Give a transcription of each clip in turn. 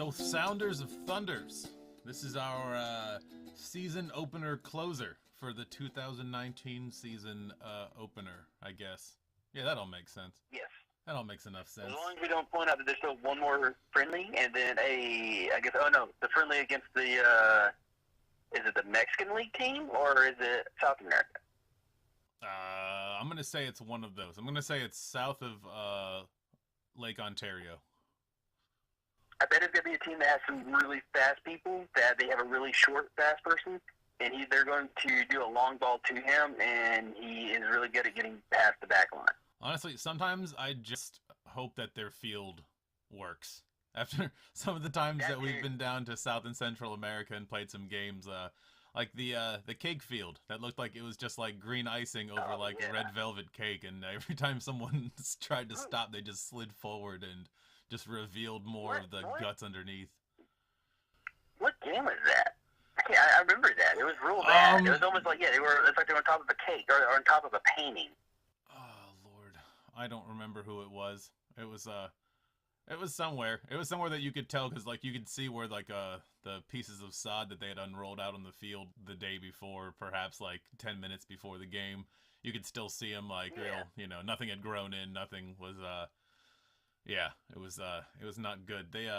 So, Sounders of Thunders. This is our season opener closer for the 2019 season opener, I guess. Yeah, that all makes sense. Yes. That all makes enough sense. As long as we don't point out that there's still one more friendly, and then the friendly against the, is it the Mexican League team, or is it South America? I'm going to say it's one of those. I'm going to say it's south of Lake Ontario. I bet it's going to be a team that has some really fast people, that they have a really short, fast person, and they're going to do a long ball to him, and he is really good at getting past the back line. Honestly, sometimes I just hope that their field works. After some of the times that we've been down to South and Central America and played some games, like the cake field that looked like it was just like green icing over red velvet cake, and every time someone tried to stop, they just slid forward and just revealed more of the guts underneath. What game was that? I remember that. It was real bad. It was almost like it's like they were on top of a cake or on top of a painting. Oh Lord, I don't remember who it was. It was somewhere. It was somewhere that you could tell, because like you could see where the pieces of sod that they had unrolled out on the field the day before, perhaps like 10 minutes before the game. You could still see them nothing had grown in, nothing was it was not good. They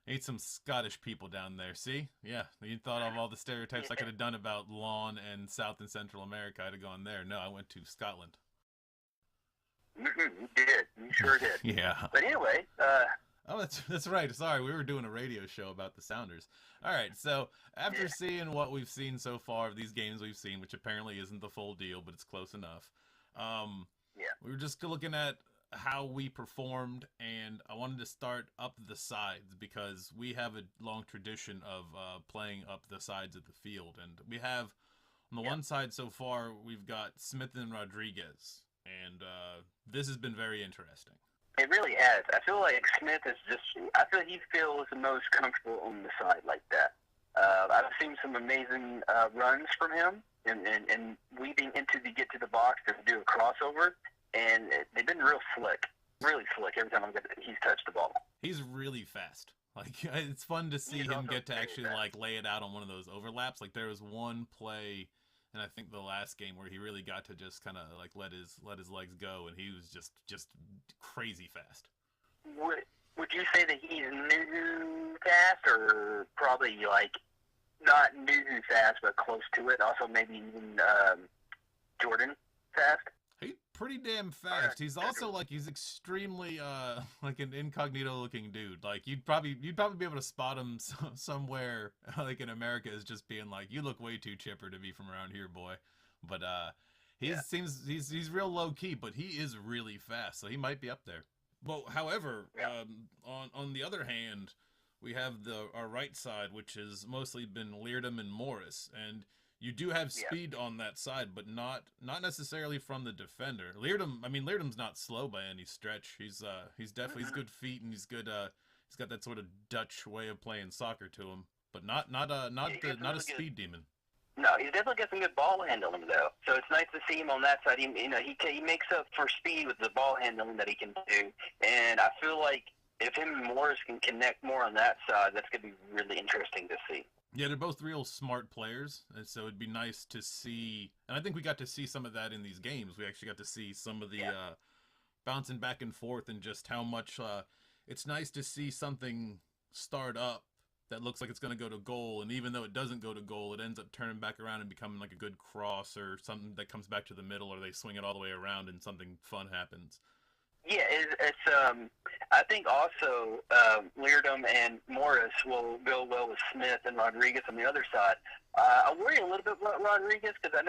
ate some Scottish people down there. See? Yeah, you thought of all the stereotypes I could have done about lawn and South and Central America. I'd have gone there. No, I went to Scotland. You did. You sure did. Yeah. But anyway, Oh, that's right. Sorry, we were doing a radio show about the Sounders. All right, so after seeing what we've seen so far of these games we've seen, which apparently isn't the full deal, but it's close enough, we were just looking at how we performed, and I wanted to start up the sides, because we have a long tradition of playing up the sides of the field, and we have, on the one side so far, we've got Smith and Rodriguez, and this has been very interesting. It really has. I feel like Smith he feels the most comfortable on the side like that. I've seen some amazing runs from him, and weaving into the get to the box to do a crossover, and they've been real slick, really slick every time he's touched the ball. He's really fast. Like, it's fun to see him get to actually lay it out on one of those overlaps. Like, there was one play, and I think the last game, where he really got to just kind of let his legs go, and he was just crazy fast. Would you say that he's new fast, or probably not new fast, but close to it? Also, maybe even Jordan fast. He's pretty damn fast. He's also he's extremely an incognito looking dude. Like you'd probably be able to spot him somewhere like in America as just being like, you look way too chipper to be from around here, boy. But he's real low key, but he is really fast, so he might be up there. Well, however, on the other hand, we have our right side, which has mostly been Leardom and Morris, and you do have speed on that side, but not necessarily from the defender. Leardom's not slow by any stretch. He's definitely he's good feet, and he's good. He's got that sort of Dutch way of playing soccer to him, but not a speed demon. No, he's definitely got some good ball handling though. So it's nice to see him on that side. He makes up for speed with the ball handling that he can do, and I feel like if him and Morris can connect more on that side, that's going to be really interesting to see. Yeah, they're both real smart players, and so it'd be nice to see, and I think we got to see some of that in these games. We actually got to see some of the bouncing back and forth, and just how much it's nice to see something start up that looks like it's going to go to goal, and even though it doesn't go to goal, it ends up turning back around and becoming like a good cross or something that comes back to the middle, or they swing it all the way around and something fun happens. Yeah, I think also Leardom and Morris will go well with Smith and Rodriguez on the other side. I worry a little bit about Rodriguez, because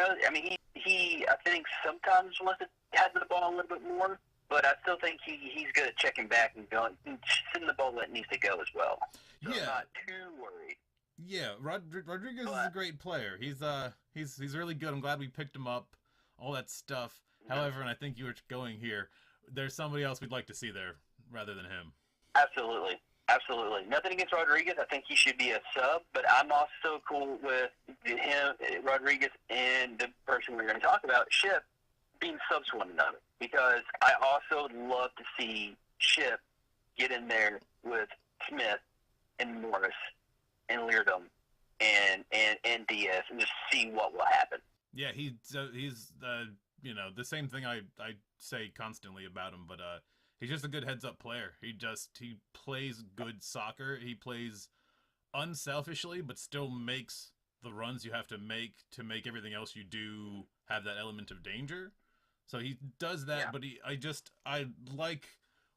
he I think sometimes wants to have the ball a little bit more, but I still think he's good at checking back and sending the ball where it needs to go as well. So I'm not too worried. Yeah, Rodriguez is a great player. He's really good. I'm glad we picked him up. All that stuff. However, and I think you were going here, there's somebody else we'd like to see there rather than him. Absolutely. Nothing against Rodriguez. I think he should be a sub, but I'm also cool with him, Rodriguez, and the person we're going to talk about, Ship, being subs to one another. Because I also love to see Ship get in there with Smith and Morris and Leardom and Diaz and just see what will happen. Yeah, he's you know, the same thing I say constantly about him, but he's just a good heads-up player. He plays good soccer. He plays unselfishly, but still makes the runs you have to make everything else you do have that element of danger. So he does that, Yeah. but I like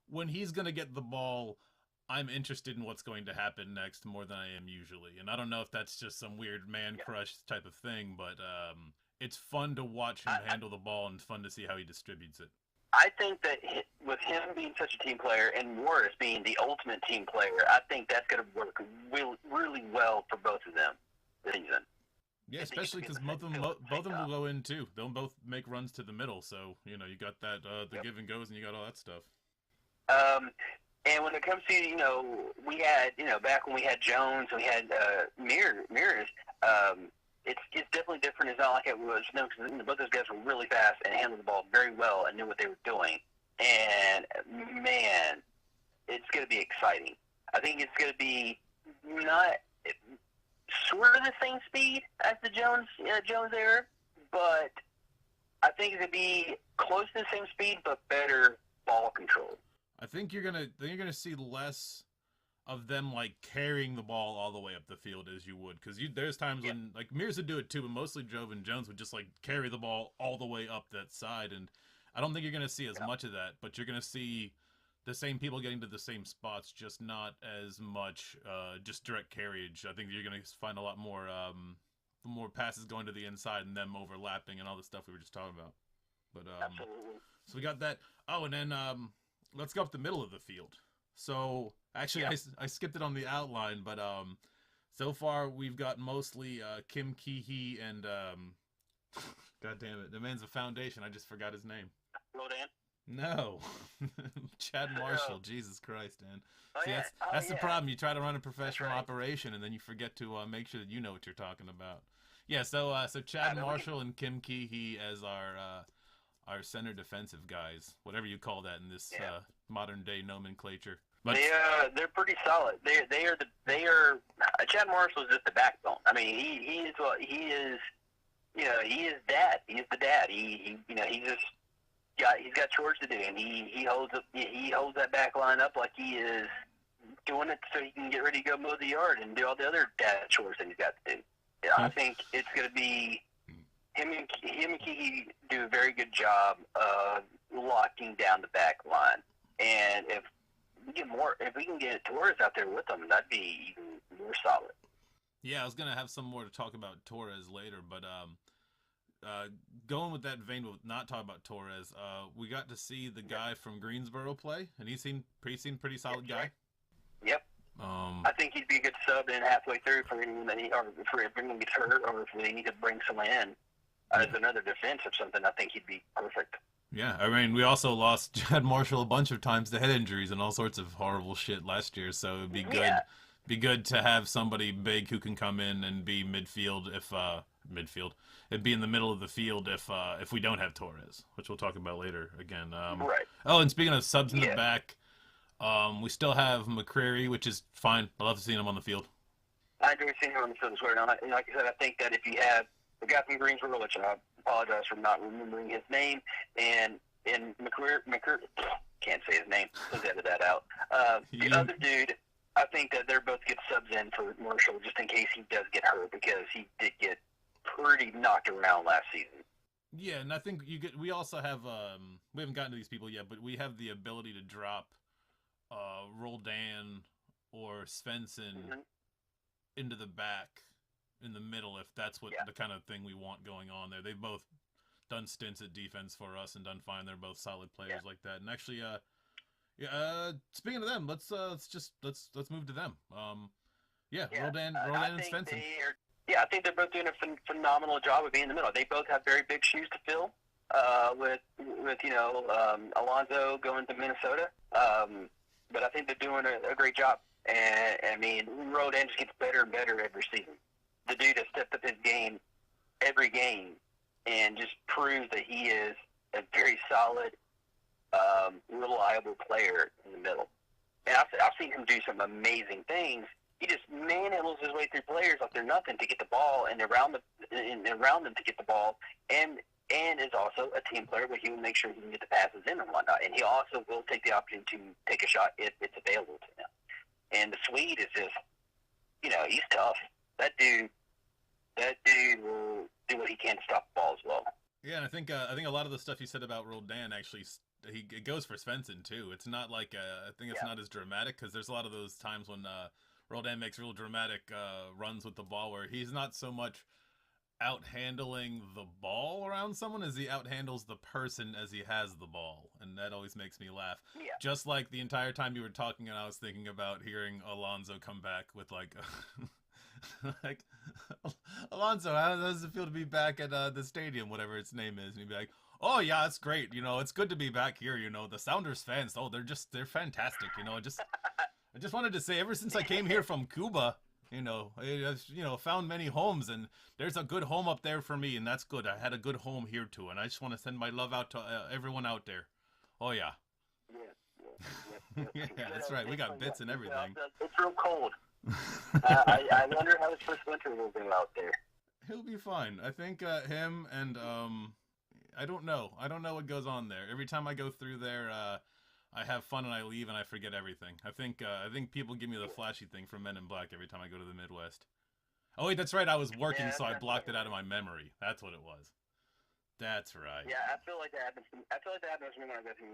when he's gonna get the ball. I'm interested in what's going to happen next more than I am usually, and I don't know if that's just some weird man crush type of thing, but it's fun to watch him handle the ball and fun to see how he distributes it. I think that with him being such a team player and Morris being the ultimate team player, I think that's going to work really well for both of them this season. Yeah, especially because both of them will go in too. They'll both make runs to the middle, so you know you got that the give and goes, and you got all that stuff. And when it comes to we had back when we had Jones and we had Mears, it's definitely different. It's not like it was because both those guys were really fast and handled the ball very well and knew what they were doing. And man, it's going to be exciting. I think it's going to be not sort of the same speed as the Jones era, but I think it's going to be close to the same speed but better ball control. I think you're gonna see less of them like carrying the ball all the way up the field as you would, because there's times when like Mears would do it too, but mostly Jove and Jones would just like carry the ball all the way up that side, and I don't think you're gonna see as much of that, but you're gonna see the same people getting to the same spots, just not as much just direct carriage. I think you're gonna find a lot more passes going to the inside and them overlapping and all the stuff we were just talking about. But Absolutely. So we got that. Oh, and then let's go up the middle of the field. So actually, I skipped it on the outline, but so far we've got mostly Kim Ki-hee and God damn it, the man's a foundation. I just forgot his name. Rodan? No, Chad Marshall. Jesus Christ, man. Oh, See, yeah. that's the Yeah. problem. You try to run a professional right. operation, and then you forget to make sure that you know what you're talking about. Yeah, so Chad Marshall and Kim Ki-hee as our center defensive guys, whatever you call that in this modern day nomenclature. But they're pretty solid. They are Chad Marshall is just the backbone. I mean, he is what he is. He is dad. He's the dad. He's got chores to do, and he holds that back line up like he is doing it so he can get ready to go mow the yard and do all the other dad chores that he's got to do. Yeah, I think it's going to be him and Kiki do a very good job of locking down the back line, and if we can get Torres out there with them, that'd be even more solid. Yeah, I was gonna have some more to talk about Torres later, but going with that vein, with not talking about Torres, we got to see the guy from Greensboro play, and he seemed pretty solid guy. Right. Yep. I think he'd be a good sub in halfway through for anyone if anyone gets hurt, or if they need to bring someone in as another defense or something. I think he'd be perfect. Yeah, I mean, we also lost Chad Marshall a bunch of times to head injuries and all sorts of horrible shit last year, so it'd be good. Yeah. Be good to have somebody big who can come in and be midfield if it'd be in the middle of the field if we don't have Torres, which we'll talk about later again. Right. Oh, and speaking of subs in the back, we still have McCreary, which is fine. I love seeing him on the field. I enjoy seeing him on the field as well. And like I said, I think that if you have the guy from Greensboro, which I apologize for not remembering his name, and McCreary, can't say his name. Let's edit that out. The other dude, I think that they're both good subs in for Marshall just in case he does get hurt, because he did get pretty knocked around last season. Yeah, and I think we also have we haven't gotten to these people yet, but we have the ability to drop Roldan or Svensson into the back in the middle if that's what the kind of thing we want going on there. They've both done stints at defense for us and done fine. They're both solid players like that. And actually, speaking of them, let's move to them. Roldan and Svensson. I think they're both doing a phenomenal job of being in the middle. They both have very big shoes to fill. With Alonso going to Minnesota, but I think they're doing a great job. And I mean, Roldan just gets better and better every season. The dude has stepped up his game every game and just proves that he is a very solid, reliable player in the middle. And I've seen him do some amazing things he just manhandles his way through players like they're nothing to get the ball and around them to get the ball, and is also a team player where he will make sure he can get the passes in and whatnot, and he also will take the opportunity to take a shot if it's available to him. And the Swede is just, he's tough. That dude will do what he can to stop the ball as well. Yeah, and I think a lot of the stuff you said about Roldan actually it goes for Svensson too. It's not like I think it's not as dramatic because there's a lot of those times when Roldan makes real dramatic runs with the ball where he's not so much out handling the ball around someone as he out handles the person as he has the ball, and that always makes me laugh. Yeah. Just like the entire time you were talking, and I was thinking about hearing Alonso come back with like. Like, Alonso, how does it feel to be back at the stadium, whatever its name is? And he'd be like, oh yeah, it's great. It's good to be back here. The Sounders fans, they're fantastic. I just wanted to say, ever since I came here from Cuba, I've found many homes, and there's a good home up there for me, and that's good. I had a good home here too, and I just want to send my love out to everyone out there. Oh yeah. Yeah, that's right. We got bits and everything. It's real cold. I wonder how his first winter will be out there. He'll be fine. I think him and I don't know what goes on there. Every time I go through there, I have fun and I leave and I forget everything. I think people give me the flashy thing from Men in Black every time I go to the Midwest. Oh wait, that's right. I was working, so I blocked it out of my memory. That's what it was. That's right. Yeah, I feel like that happens. I feel like that happens when I go to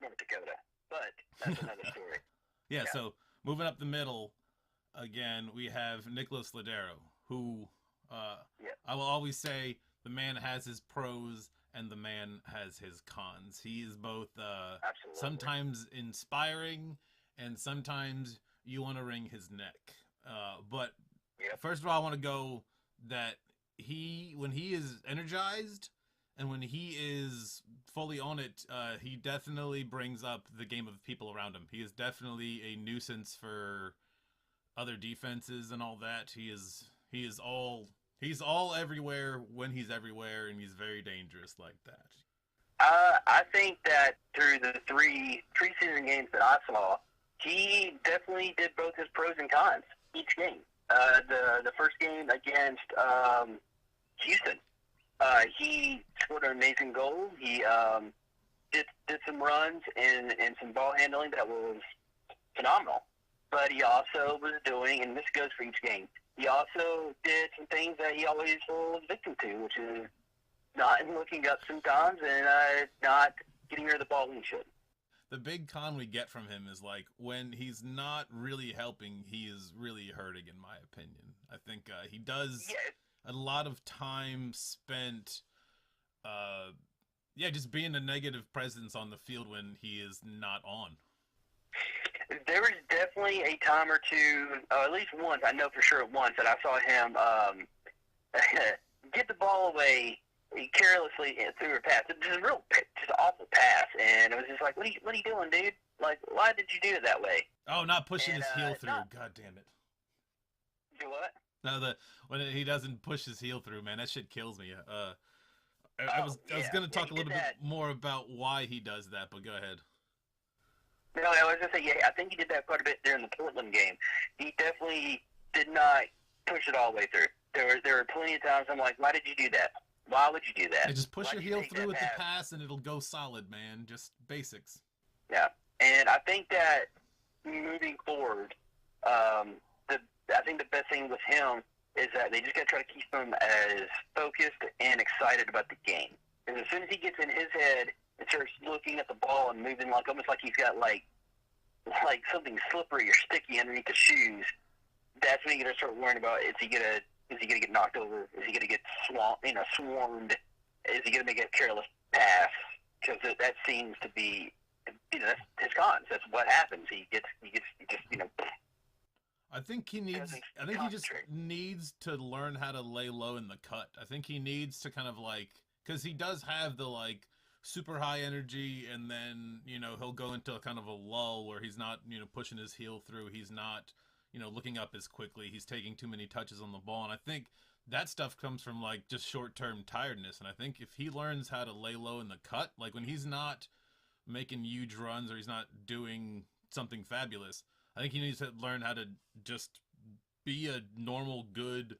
North Dakota, but that's another story. Yeah. So moving up the middle, again, we have Nicholas Ladero, who I will always say the man has his pros and the man has his cons. He is both sometimes inspiring and sometimes you want to wring his neck. But first of all, I want to go that when he is energized and when he is fully on it, he definitely brings up the game of people around him. He is definitely a nuisance for other defenses and all that. He's all everywhere when he's everywhere, and he's very dangerous like that. I think that through the three preseason games that I saw, he definitely did both his pros and cons each game. The first game against Houston, he scored an amazing goal. He did some runs and some ball handling that was phenomenal. But he also was doing, and this goes for each game, he also did some things that he always was victim to, which is not looking up sometimes and not getting rid of the ball when he should. The big con we get from him is like when he's not really helping, he is really hurting, in my opinion. I think he does a lot of time spent, just being a negative presence on the field when he is not on. There was definitely a time or two, at least once, I know for sure once, that I saw him get the ball away carelessly through a pass. It was just an awful pass, and it was just like, what are you doing, dude? Like, why did you do it that way? Oh, not pushing his heel through. God damn it. Do what? No, when he doesn't push his heel through, man, that shit kills me. I was going to talk a little bit more about why he does that, but go ahead. No, I was going to say, I think he did that quite a bit during the Portland game. He definitely did not push it all the way through. There were plenty of times I'm like, why did you do that? Why would you do that? Just push your heel through with the pass and it'll go solid, man. Just basics. Yeah, and I think that moving forward, I think the best thing with him is that they just got to try to keep him as focused and excited about the game. Because as soon as he gets in his head and starts looking at the ball and moving almost like he's got like something slippery or sticky underneath the shoes, that's when you got to start worrying about is he gonna get knocked over? Is he gonna get swarmed? Is he gonna make a careless pass? Because that seems to be that's his cons. That's what happens. He just I think he just needs to learn how to lay low in the cut. I think he needs to kind of because he does have the super high energy, and then he'll go into kind of a lull where he's not pushing his heel through. He's not looking up as quickly. He's taking too many touches on the ball, and I think that stuff comes from just short-term tiredness. And I think if he learns how to lay low in the cut, when he's not making huge runs or he's not doing something fabulous, I think he needs to learn how to just be a normal, good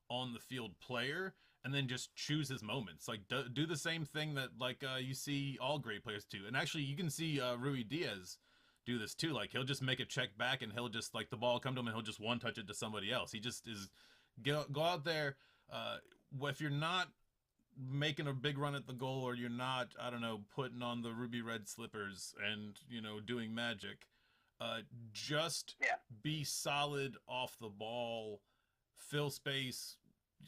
on the field player, and then just choose his moments. Like do the same thing that like you see all great players do. And actually, you can see Rui Diaz do this too. Like he'll just make a check back, and he'll just like the ball come to him, and he'll just one touch it to somebody else. He just is go out there. If you're not making a big run at the goal, or you're not, I don't know, putting on the ruby red slippers and doing magic, just be solid off the ball, fill space,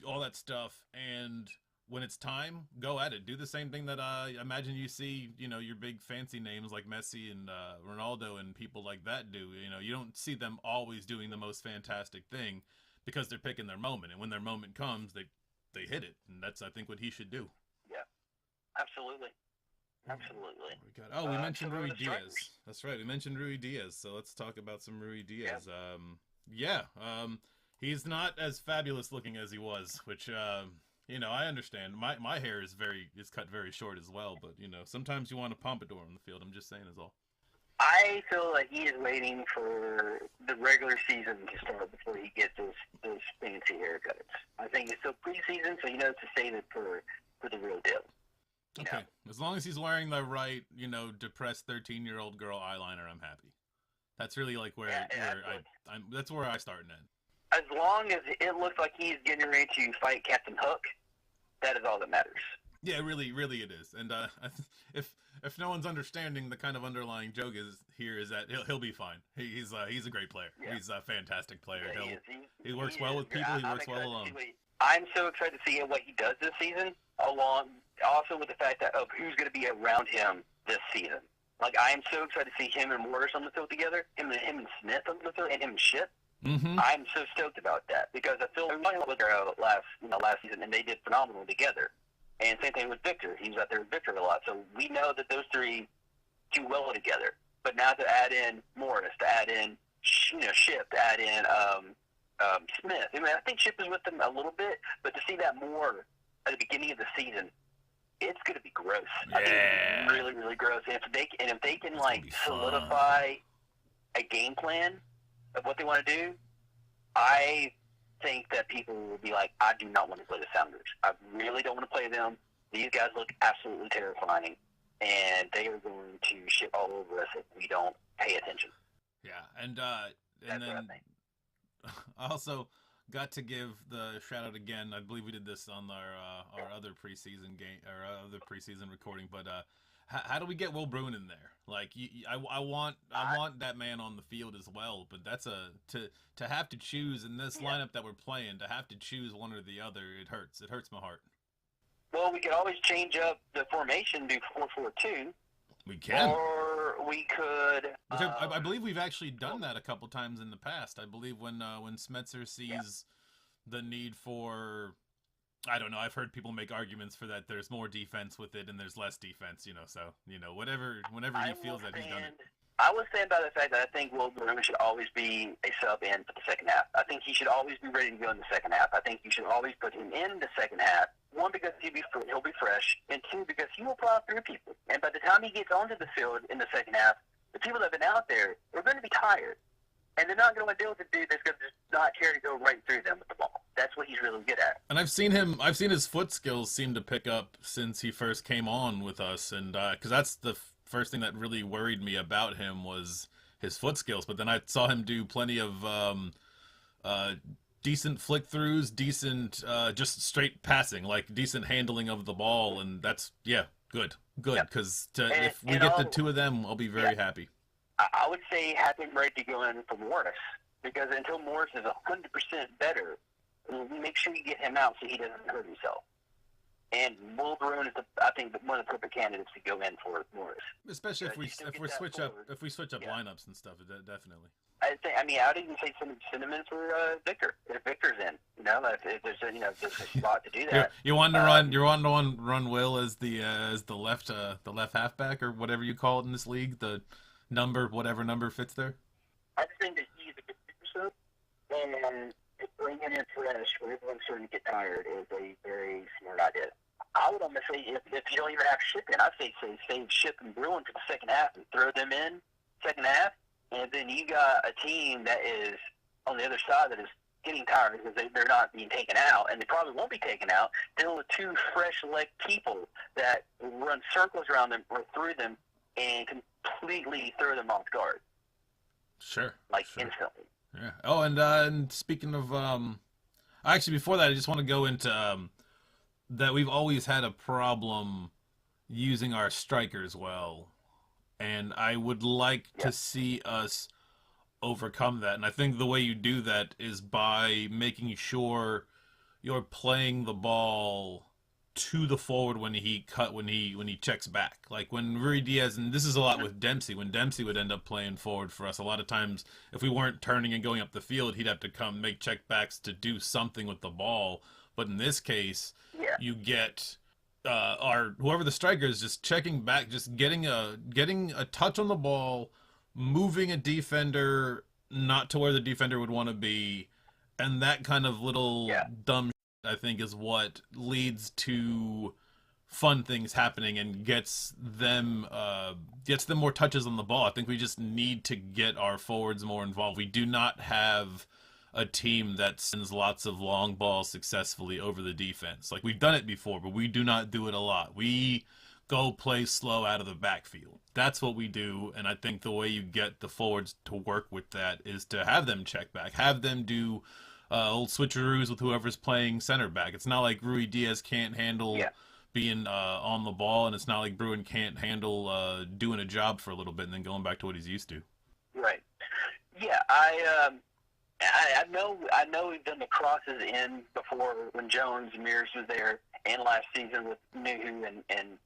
all that stuff, and when it's time, go at it. Do the same thing that I imagine you see, your big fancy names like Messi and Ronaldo and people like that do. You don't see them always doing the most fantastic thing because they're picking their moment, and when their moment comes, they hit it, and that's, I think, what he should do. Yeah, absolutely. Absolutely. We mentioned Rui Diaz. That's right. We mentioned Rui Diaz. So let's talk about some Rui Diaz. Yeah. He's not as fabulous looking as he was, which I understand. My hair is cut very short as well, but sometimes you want a pompadour on the field. I'm just saying is all. I feel like he is waiting for the regular season to start before he gets those fancy haircuts. I think it's still preseason, so to save it for the real deal. Okay, as long as he's wearing the right, depressed 13-year-old girl eyeliner, I'm happy. That's really like that's where I start and end. As long as it looks like he's getting ready to fight Captain Hook, that is all that matters. Yeah, really, really it is. And if no one's understanding, the kind of underlying joke is that he'll be fine. He's a great player. Yeah. He's a fantastic player. Yeah, he works well with people. He works well alone. I'm so excited to see what he does this season, along also with the fact of who's going to be around him this season. Like, I am so excited to see him and Morris on the field together, him and Smith on the field, and him and Ship. Mm-hmm. I'm so stoked about that because I feel like we with her last season, and they did phenomenal together. And same thing with Victor. He was out there with Victor a lot. So we know that those three do well together. But now to add in Morris, to add in Ship, to add in Smith. I mean, I think Ship is with them a little bit, but to see that more at the beginning of the season, it's going to be gross. Yeah. I think it's really, really gross. And if they can solidify a game plan of what they want to do, I think that people will be like, I do not want to play the Sounders. I really don't want to play them. These guys look absolutely terrifying, and they are going to shit all over us if we don't pay attention. Yeah, and then I also got to give the shout out again. I believe we did this on our other preseason game, or other preseason recording. But how do we get Will Bruin in there? Like, I want that man on the field as well. But that's to have to choose in this lineup that we're playing, to have to choose one or the other. It hurts. It hurts my heart. Well, we could always change up the formation, do 4-4-2. We can. Or we could. I believe we've actually done that a couple times in the past. I believe when Smetzer sees the need for, I don't know, I've heard people make arguments for that. There's more defense with it and there's less defense. So whenever he feels that he's done it. I would stand by the fact that I think Will Bruin should always be a sub in for the second half. I think he should always be ready to go in the second half. I think you should always put him in the second half. One, because he'll be fresh, and two, because he will plow through people. And by the time he gets onto the field in the second half, the people that have been out there are going to be tired. And they're not going to deal with a dude that's going to just not care to go right through them with the ball. That's what he's really good at. And I've seen his foot skills seem to pick up since he first came on with us. And because that's the first thing that really worried me about him was his foot skills. But then I saw him do plenty of decent flick throughs, decent just straight passing, like decent handling of the ball, and that's good. Because if we get the two of them, I'll be very happy. I would say have him ready to go in for Morris, because until Morris is 100% better, make sure you get him out so he doesn't hurt himself. And Will Bruin is, I think, one of the perfect candidates to go in for Morris. Especially if we switch up lineups and stuff, definitely. I would even say send him in for Victor if Victor's in. If there's a spot to do that. You want to run Will as the left halfback or whatever you call it in this league, the whatever number fits there. I just think that he's a good sub, and bringing him in fresh when everyone's starting to get tired is a very smart idea. I would almost say if you don't even have Ship in, I'd say save Ship and Bruin for the second half and throw them in second half, and then you got a team that is on the other side that is getting tired because they're not being taken out, and they probably won't be taken out, dealing with two fresh-legged people that run circles around them or through them and completely throw them off guard. Sure. Like, Sure. instantly. Yeah. Oh, and speaking of, actually, before that, I just want to go into that we've always had a problem using our strikers well, and I would like Yeah. to see us overcome that. And I think the way you do that is by making sure you're playing the ball to the forward when he checks back. Like when Rui Diaz, and this is a lot Mm-hmm. with Dempsey. When Dempsey would end up playing forward for us, a lot of times if we weren't turning and going up the field, he'd have to come make checkbacks to do something with the ball. But in this case, Yeah. you get our whoever the striker is just checking back, just getting a touch on the ball, moving a defender not to where the defender would want to be, and that kind of little Yeah. dumb I think is what leads to fun things happening and gets them more touches on the ball. I think we just need to get our forwards more involved. We do not have a team that sends lots of long balls successfully over the defense. Like we've done it before, but we do not do it a lot. We go play slow out of the backfield. That's what we do, and I think the way you get the forwards to work with that is to have them check back, have them do old switcheroos with whoever's playing center back. It's not like Rui Diaz can't handle Yeah. being on the ball, and it's not like Bruin can't handle doing a job for a little bit and then going back to what he's used to. Right. Yeah. I know we've done the crosses in before when Jones and Mears was there, and last season with Nuhu and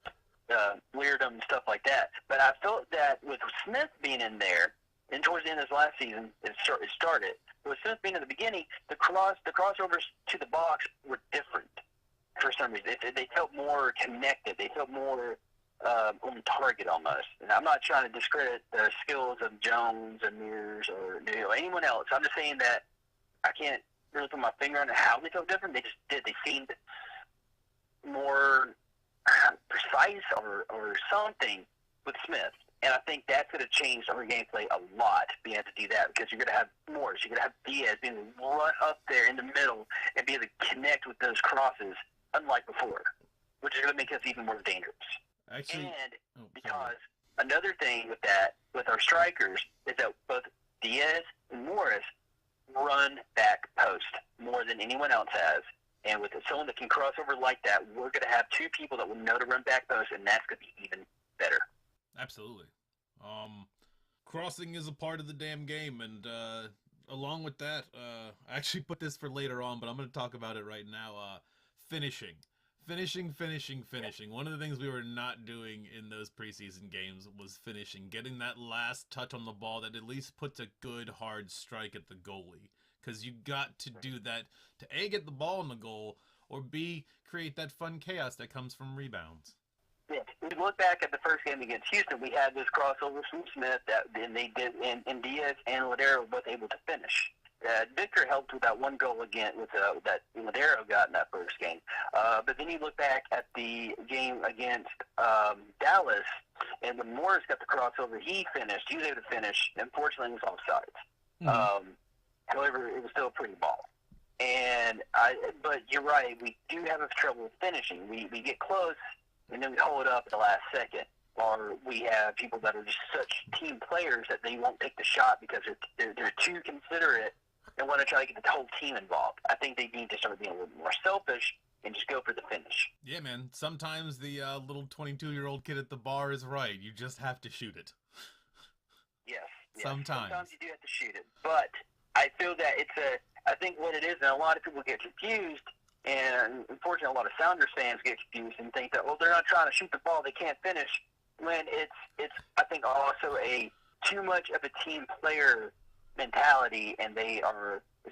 Leardom and stuff like that. But I felt that with Smith being in there, and towards the end of this last season, it started. With Smith being in the beginning, the crossovers to the box were different for some reason. They felt more connected. They felt more on target almost. And I'm not trying to discredit the skills of Jones and Mears or anyone else. I'm just saying that I can't really put my finger on how they felt different. They just did. They seemed more precise or something with Smith. And I think that's going to change our gameplay a lot, being able to do that, because you're going to have Morris, you're going to have Diaz being able to run up there in the middle and be able to connect with those crosses, unlike before, which is going to make us even more dangerous. Actually, And because another thing with that, with our strikers, is that both Diaz and Morris run back post more than anyone else has. And with someone that can cross over like that, we're going to have two people that will know to run back post, and that's going to be even better. Absolutely. Crossing is a part of the damn game, and along with that, I actually put this for later on, but I'm going to talk about it right now. Finishing. One of the things we were not doing in those preseason games was finishing, getting that last touch on the ball that at least puts a good hard strike at the goalie. Because you got to do that to A, get the ball in the goal, or B, create that fun chaos that comes from rebounds. Yeah. If you look back at the first game against Houston, we had this crossover from Smith that and they did, and Diaz and Ladero were both able to finish. Victor helped with that one goal again with that Ladero got in that first game. But then you look back at the game against Dallas, and when Morris got the crossover, he finished. He was able to finish. Unfortunately, it was offsides. Mm-hmm. However, it was still a pretty ball. But you're right. We do have trouble finishing. We get close, and then we hold up at the last second. Or we have people that are just such team players that they won't take the shot because they're too considerate and want to try to get the whole team involved. I think they need to start being a little more selfish and just go for the finish. Yeah, man. Sometimes the little 22-year-old kid at the bar is right. You just have to shoot it. Yes. Sometimes you do have to shoot it. But I feel that I think what it is, and a lot of people get confused, and unfortunately a lot of Sounders fans get confused and think that, well, they're not trying to shoot the ball, they can't finish, when it's I think also a too much of a team player mentality, and it's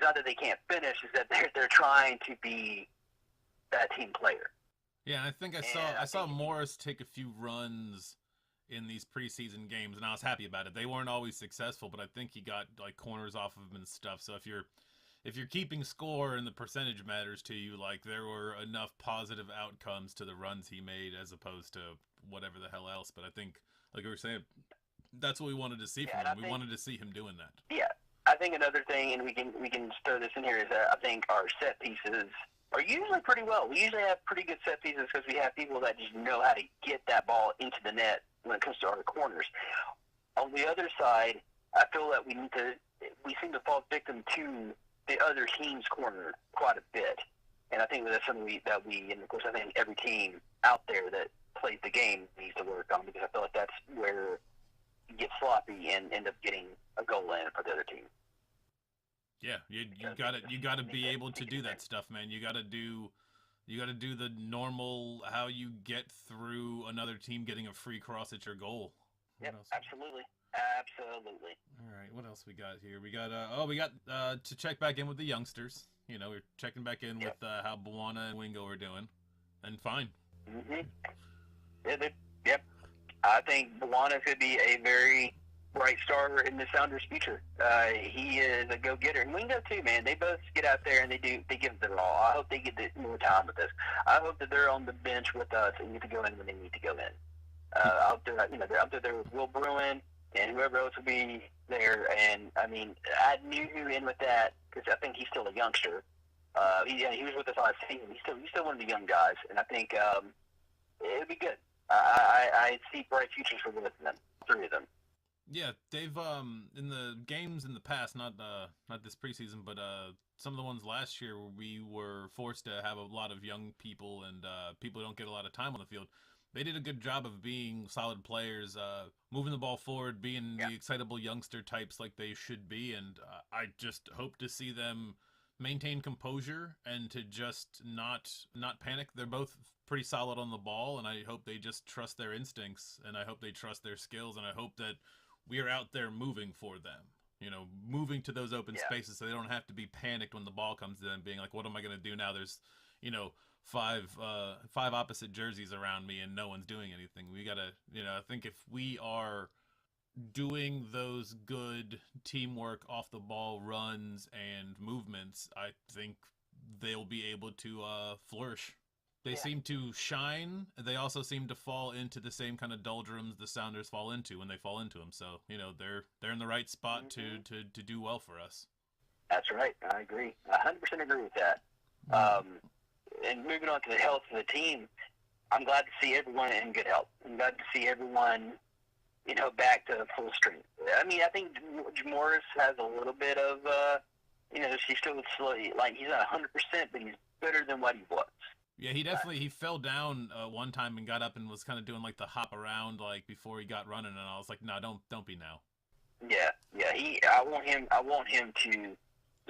not that they can't finish, it's that they're trying to be that team player. Yeah, I think I saw Morris take a few runs in these preseason games, and I was happy about it. They weren't always successful, but I think he got like corners off of him and stuff. So if you're keeping score and the percentage matters to you, like there were enough positive outcomes to the runs he made as opposed to whatever the hell else. But I think, like we were saying, That's what we wanted to see from him. We wanted to see him doing that. Yeah, I think another thing, and we can throw this in here, is that I think our set pieces are usually pretty well. We usually have pretty good set pieces because we have people that just know how to get that ball into the net when it comes to our corners. On the other side, I feel that we seem to fall victim to the other team's corner quite a bit. And I think that's something and of course I think every team out there that plays the game needs to work on, because I feel like that's where you get sloppy and end up getting a goal in for the other team. Yeah, you got to be able to do that stuff, man. You got to do the normal, how you get through another team getting a free cross at your goal. Yep, absolutely. All right, what else we got here? We got to check back in with the youngsters. You know, we're checking back in with how Buwana and Wingo are doing, and fine. Mm-hmm. Yep. I think Buwana could be a very bright star in the Sounders' future. He is a go-getter, and Wingo too, man. They both get out there and they give it their all. I hope they get more time with this. I hope that they're on the bench with us and get to go in when they need to go in. I hope they're out there with Will Bruin and whoever else will be there. And I mean, I knew you in with that because I think he's still a youngster. He was with us last season. He's still one of the young guys, and I think it'll be good. I see bright futures for both of them, three of them. Yeah, they've in the games in the past, not this preseason, but some of the ones last year, where we were forced to have a lot of young people and people who don't get a lot of time on the field. They did a good job of being solid players, moving the ball forward, being the excitable youngster types like they should be, and I just hope to see them maintain composure and to just not panic. They're both pretty solid on the ball, and I hope they just trust their instincts, and I hope they trust their skills, and I hope that we are out there moving for them. You know, moving to those open spaces so they don't have to be panicked when the ball comes to them, being like, what am I going to do now? There's, five opposite jerseys around me and no one's doing anything. We got to, I think if we are doing those good teamwork off the ball runs and movements, I think they'll be able to flourish. They seem to shine. They also seem to fall into the same kind of doldrums the Sounders fall into when they fall into them. So, they're in the right spot to do well for us. That's right. I agree. 100% agree with that. And moving on to the health of the team, I'm glad to see everyone in good health. I'm glad to see everyone, back to full strength. I mean, I think Morris has a little bit of, she's still slowly, like he's not 100%, but he's better than what he was. Yeah, he fell down one time and got up and was kind of doing like the hop around like before he got running, and I was like, no, don't be now. Yeah. I want him to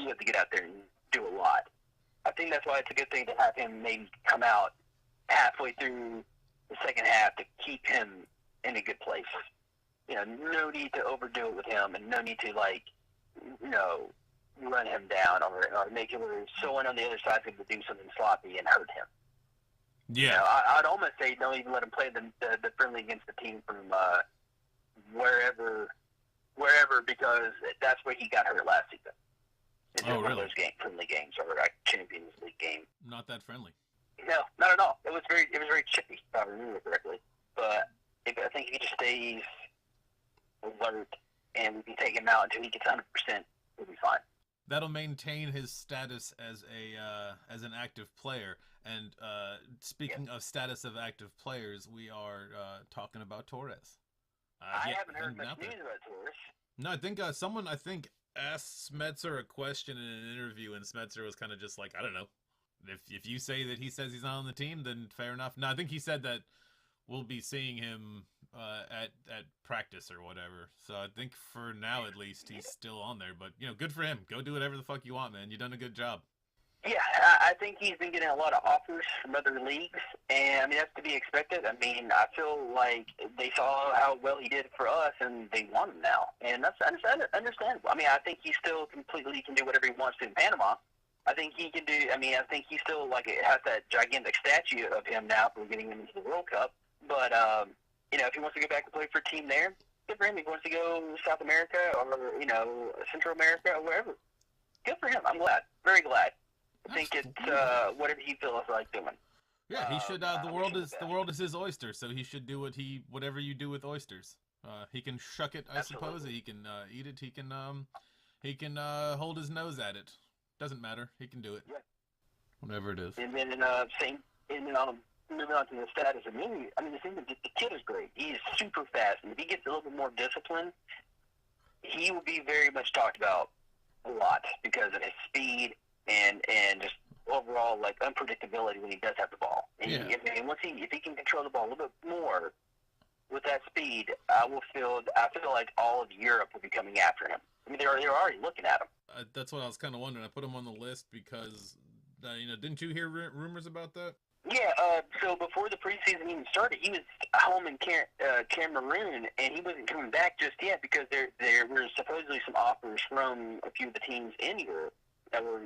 have to get out there and do a lot. I think that's why it's a good thing to have him maybe come out halfway through the second half to keep him in a good place. No need to overdo it with him, and no need to run him down or make it where someone on the other side could do something sloppy and hurt him. Yeah, I'd almost say don't even let him play the friendly against the team from wherever, because that's where he got hurt last season. It's really? One of those friendly games or a Champions League game. Not that friendly. No, not at all. It was very chippy, if I remember correctly. But I think if he just stays alert and we can take him out until he gets 100%, we'll be fine. That'll maintain his status as an active player. And speaking of status of active players, we are talking about Torres. I haven't heard much news about Torres. No, I think someone asked Smetzer a question in an interview, and Smetzer was kind of just like, I don't know. If you say that he says he's not on the team, then fair enough. No, I think he said that we'll be seeing him at practice or whatever. So I think for now, at least, he's still on there. But, good for him. Go do whatever the fuck you want, man. You've done a good job. Yeah, I think he's been getting a lot of offers from other leagues, and I mean, that's to be expected. I mean, I feel like they saw how well he did for us, and they want him now, and that's understandable. I mean, I think he still completely can do whatever he wants to in Panama. I think he can do. I mean, I think he still it has that gigantic statue of him now for getting him into the World Cup. But if he wants to go back and play for a team there, good for him. If he wants to go South America or Central America or wherever, good for him. I'm glad, very glad. I think it's whatever he feels like doing. Yeah, he should. The world is his oyster, so he should do whatever you do with oysters. He can shuck it, I suppose. He can eat it. He can hold his nose at it. Doesn't matter. He can do it. Yeah. Whatever it is. And then moving on to the status of me, I mean, the kid is great. He is super fast, and if he gets a little bit more discipline, he will be very much talked about a lot because of his speed and just overall like unpredictability when he does have the ball. And yeah. If he can control the ball a little bit more with that speed, I feel like all of Europe will be coming after him. I mean, they're already looking at him. That's what I was kind of wondering. I put him on the list because didn't you hear rumors about that? Yeah, so before the preseason even started, he was home in Cameroon, and he wasn't coming back just yet because there were supposedly some offers from a few of the teams in Europe that were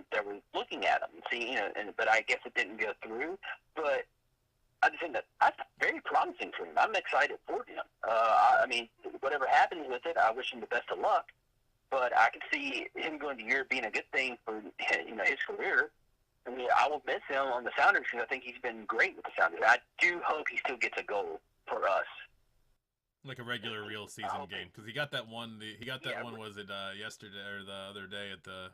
looking at him. See, but I guess it didn't go through. But I just think that's very promising for him. I'm excited for him. I mean, whatever happens with it, I wish him the best of luck. But I can see him going to Europe being a good thing for his career. I mean, I will miss him on the Sounders because I think he's been great with the Sounders. I do hope he still gets a goal for us, like a regular real season game, because he got that one. One. Was it yesterday or the other day at the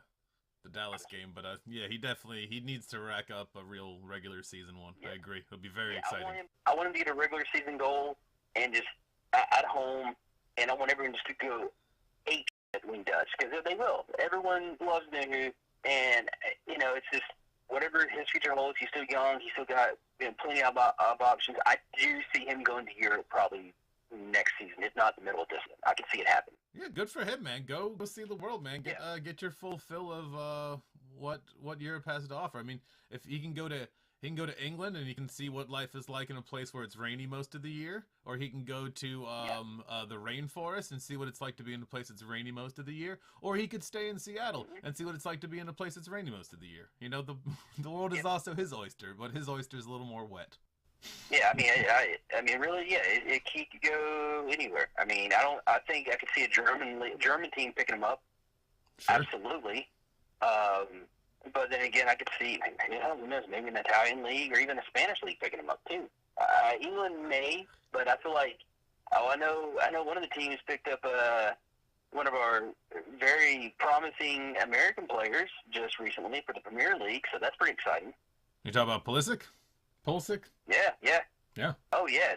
Dallas game? But yeah, he needs to rack up a real regular season one. Yeah. I agree. It'll be very exciting. I want him to get a regular season goal and just at home, and I want everyone just to go ape when he does, because they will. Everyone loves Nuhu, and it's just. Whatever his future holds, he's still young. He's still got plenty of options. I do see him going to Europe probably next season, if not the middle of this one. I can see it happen. Yeah, good for him, man. Go see the world, man. Get your full fill of what Europe has to offer. I mean, if he can go to England and he can see what life is like in a place where it's rainy most of the year, or he can go to the rainforest and see what it's like to be in a place that's rainy most of the year, or he could stay in Seattle and see what it's like to be in a place that's rainy most of the year. The world is also his oyster, but his oyster is a little more wet. Yeah, I mean, really, yeah, he could go anywhere. I mean, I think I could see a German team picking him up. Sure. Absolutely. But then again, I could see, who knows, maybe an Italian league or even a Spanish league picking him up too. England may, but I feel like, I know one of the teams picked up one of our very promising American players just recently for the Premier League, so that's pretty exciting. You talking about Pulisic? Yeah. Oh yeah,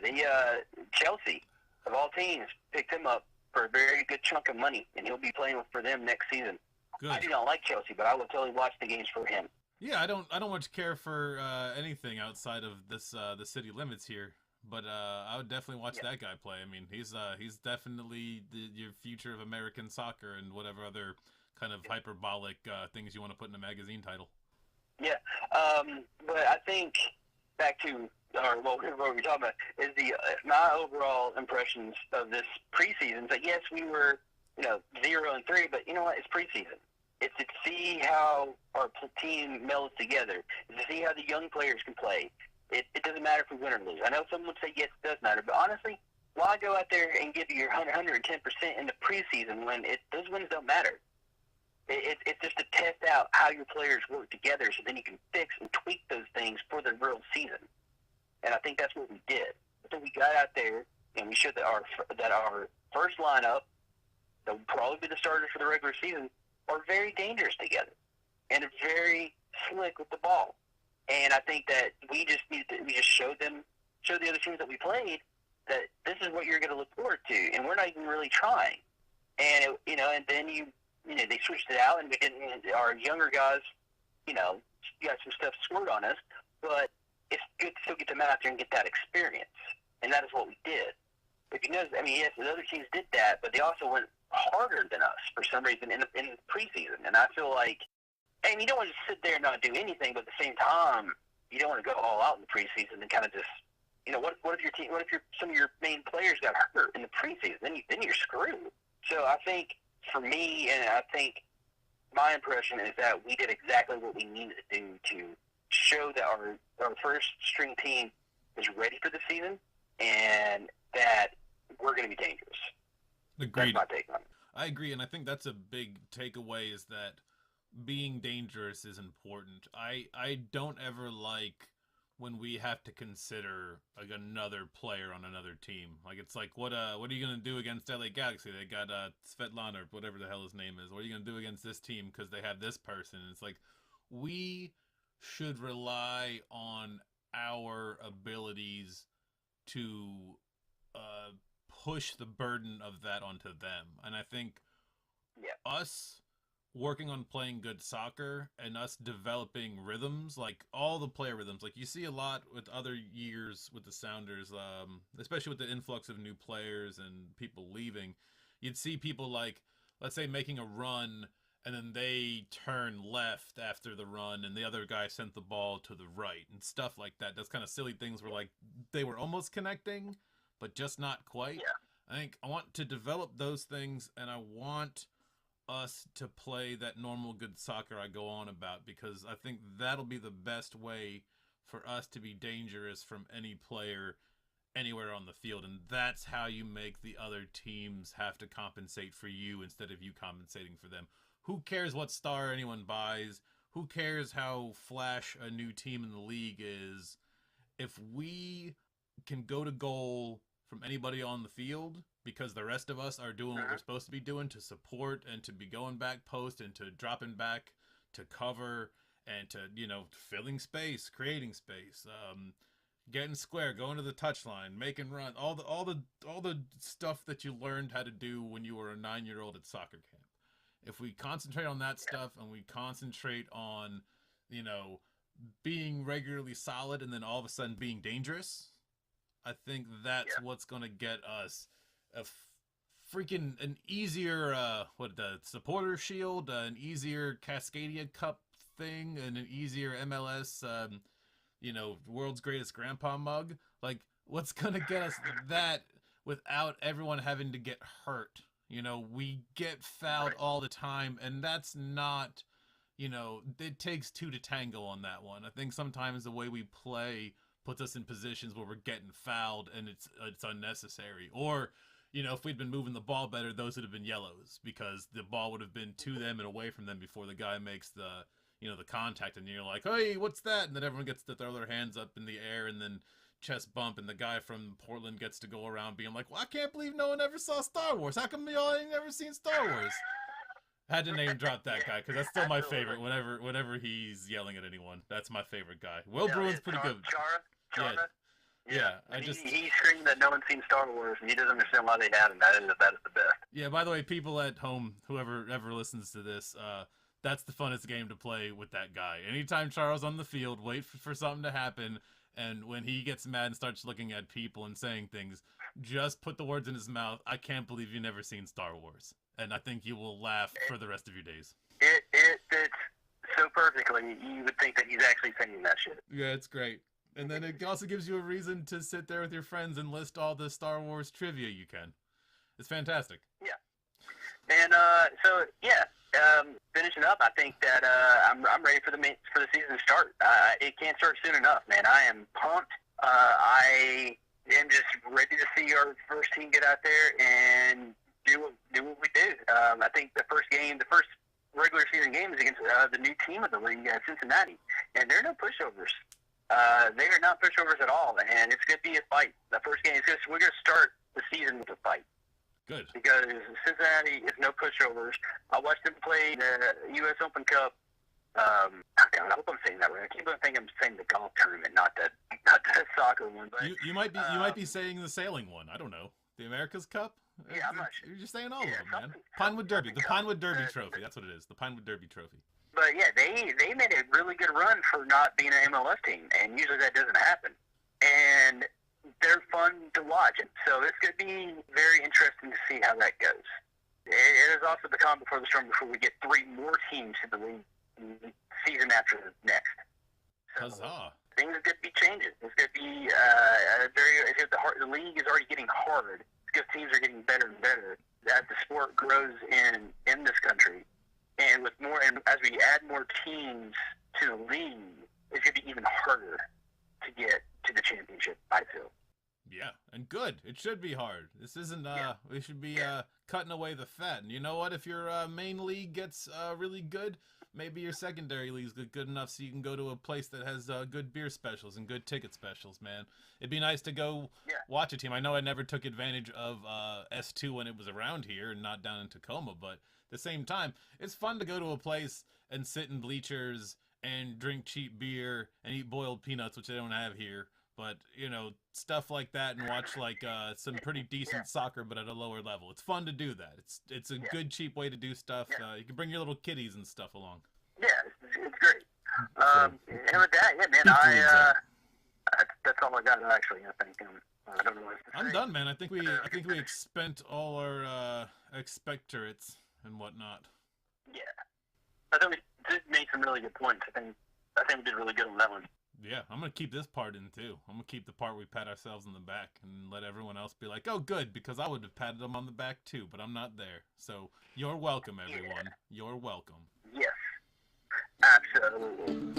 Chelsea of all teams picked him up for a very good chunk of money, and he'll be playing for them next season. Good. I do not like Chelsea, but I will totally watch the games for him. Yeah, I don't much care for anything outside of this the city limits here, but I would definitely watch that guy play. I mean, he's definitely your future of American soccer and whatever other kind of hyperbolic things you want to put in a magazine title. Yeah, but I think back to what we're talking about is my overall impressions of this preseason. But yes, we were 0-3, but you know what? It's preseason. It's to see how our team melds together. It's to see how the young players can play. It doesn't matter if we win or lose. I know someone would say yes, it does matter, but honestly, why go out there and give you your 110% in the preseason when those wins don't matter? It's just to test out how your players work together, so then you can fix and tweak those things for the real season. And I think that's what we did. I think we got out there and we showed that our first lineup, that would probably be the starters for the regular season, are very dangerous together and very slick with the ball. And I think that we just showed the other teams that we played that this is what you're going to look forward to, and we're not even really trying. And and then they switched it out, and we didn't. Our younger guys, got some stuff scored on us, but it's good to still get them out there and get that experience, and that is what we did. If you notice, yes, the other teams did that, but they also went harder than us for some reason in the preseason. And I feel like, you don't want to sit there and not do anything, but at the same time, you don't want to go all out in the preseason and kind of just, what if some of your main players got hurt in the preseason? Then you're screwed. So I think for me, and I think my impression is that we did exactly what we needed to do to show that our first string team is ready for the season and that we're going to be dangerous. Agreed. That's my take on it. I agree, and I think that's a big takeaway is that being dangerous is important. I don't ever like when we have to consider like another player on another team. Like it's like what are you gonna do against LA Galaxy? They got Svetlana or whatever the hell his name is. What are you gonna do against this team because they have this person? And it's like we should rely on our abilities to uh, push the burden of that onto them. And I think Yeah. us working on playing good soccer and us developing rhythms, like all the player rhythms, like you see a lot with other years with the Sounders, especially with the influx of new players and people leaving. You'd see people like, let's say, making a run and then they turn left after the run and the other guy sent the ball to the right and stuff like that. Those kind of silly things where like they were almost connecting but just not quite. Yeah. I think I want to develop those things, and I want us to play that normal good soccer I go on about, because I think that'll be the best way for us to be dangerous from any player anywhere on the field. And that's how you make the other teams have to compensate for you instead of you compensating for them. Who cares what star anyone buys? Who cares how flash a new team in the league is? If we can go to goal from anybody on the field because the rest of us are doing what we're supposed to be doing to support and to be going back post and to dropping back to cover and to, you know, filling space, creating space, getting square, going to the touchline, making run, all the stuff that you learned how to do when you were a 9-year-old at soccer camp. If we concentrate on that stuff and we concentrate on, you know, being regularly solid and then all of a sudden being dangerous, I think that's what's going to get us a freaking an easier the supporter shield, an easier Cascadia Cup thing, and an easier MLS world's greatest grandpa mug. Like, what's going to get us that without everyone having to get hurt? You know, we get fouled all the time, and that's not, you know, it takes two to tango on that one. I think sometimes the way we play puts us in positions where we're getting fouled and it's unnecessary. Or, you know, if we'd been moving the ball better, those would have been yellows because the ball would have been to them and away from them before the guy makes the, you know, the contact, and you're like, hey, what's that? And then everyone gets to throw their hands up in the air and then chest bump, and the guy from Portland gets to go around being like, well, I can't believe no one ever saw Star Wars. How come y'all ain't never seen Star Wars? Had to name drop that guy because that's still my favorite. Whenever he's yelling at anyone, that's my favorite guy. Will Bruin's pretty good. Chara? Yeah. He screamed that no one's seen Star Wars, and he doesn't understand why they haven't. That is the best. Yeah. By the way, people at home, whoever ever listens to this, that's the funnest game to play with that guy. Anytime Chara's on the field, wait for something to happen, and when he gets mad and starts looking at people and saying things, just put the words in his mouth. I can't believe you've never seen Star Wars. And I think you will laugh for the rest of your days. It fits so perfectly, you would think that he's actually saying that shit. Yeah, it's great. And then it also gives you a reason to sit there with your friends and list all the Star Wars trivia you can. It's fantastic. Yeah. And finishing up, I think that I'm ready for the season to start. It can't start soon enough, man. I am pumped. I am just ready to see our first team get out there and do what we do. I think the first regular season game is against the new team of the league, Cincinnati, and there are no pushovers. They are not pushovers at all, and it's going to be a fight. The first game we're going to start the season with a fight. Good. Because Cincinnati is no pushovers. I watched them play the U.S. Open Cup. I hope I'm saying that right. I keep on thinking I'm saying the golf tournament, not the soccer one. But you might be saying the sailing one. I don't know. The America's Cup. Yeah, I'm not sure. You're just saying all of them, man. Pinewood Derby. The Pinewood Derby Trophy. That's what it is. The Pinewood Derby Trophy. But yeah, they made a really good run for not being an MLS team, and usually that doesn't happen. And they're fun to watch, and so it's going to be very interesting to see how that goes. It is also the calm before the storm before we get 3 more teams to the league season after the next. So Huzzah. Things are going to be changing. It's going to be the league is already getting hard because teams are getting better and better as the sport grows in this country. And as we add more teams to the league, it's going to be even harder to get to the championship, I feel. Yeah, and good. It should be hard. This isn't, we should be cutting away the fat. And you know what? If your main league gets really good, maybe your secondary league's good enough so you can go to a place that has good beer specials and good ticket specials, man. It'd be nice to go watch a team. I know I never took advantage of S2 when it was around here and not down in Tacoma, but at the same time, it's fun to go to a place and sit in bleachers and drink cheap beer and eat boiled peanuts, which they don't have here. But, you know, stuff like that, and watch like some pretty decent soccer, but at a lower level. It's fun to do that. It's a good, cheap way to do stuff. You can bring your little kitties and stuff along. Yeah, it's great. And with that, yeah, man, that's all I got, actually. I think I don't know what to say. I'm done, man. I think we spent all our expectorates and whatnot. Yeah, I think we did make some really good points. I think we did really good on that one. Yeah, I'm gonna keep this part in too. I'm gonna keep the part where we pat ourselves on the back and let everyone else be like, "Oh, good," because I would have patted them on the back too, but I'm not there. So you're welcome, everyone. You're welcome. Yes, absolutely.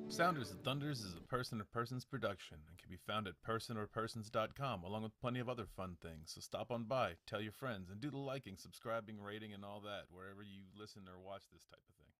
Sounders and Thunders is a PersonorPersons production and can be found at PersonorPersons.com, along with plenty of other fun things. So stop on by, tell your friends, and do the liking, subscribing, rating, and all that wherever you listen or watch this type of thing.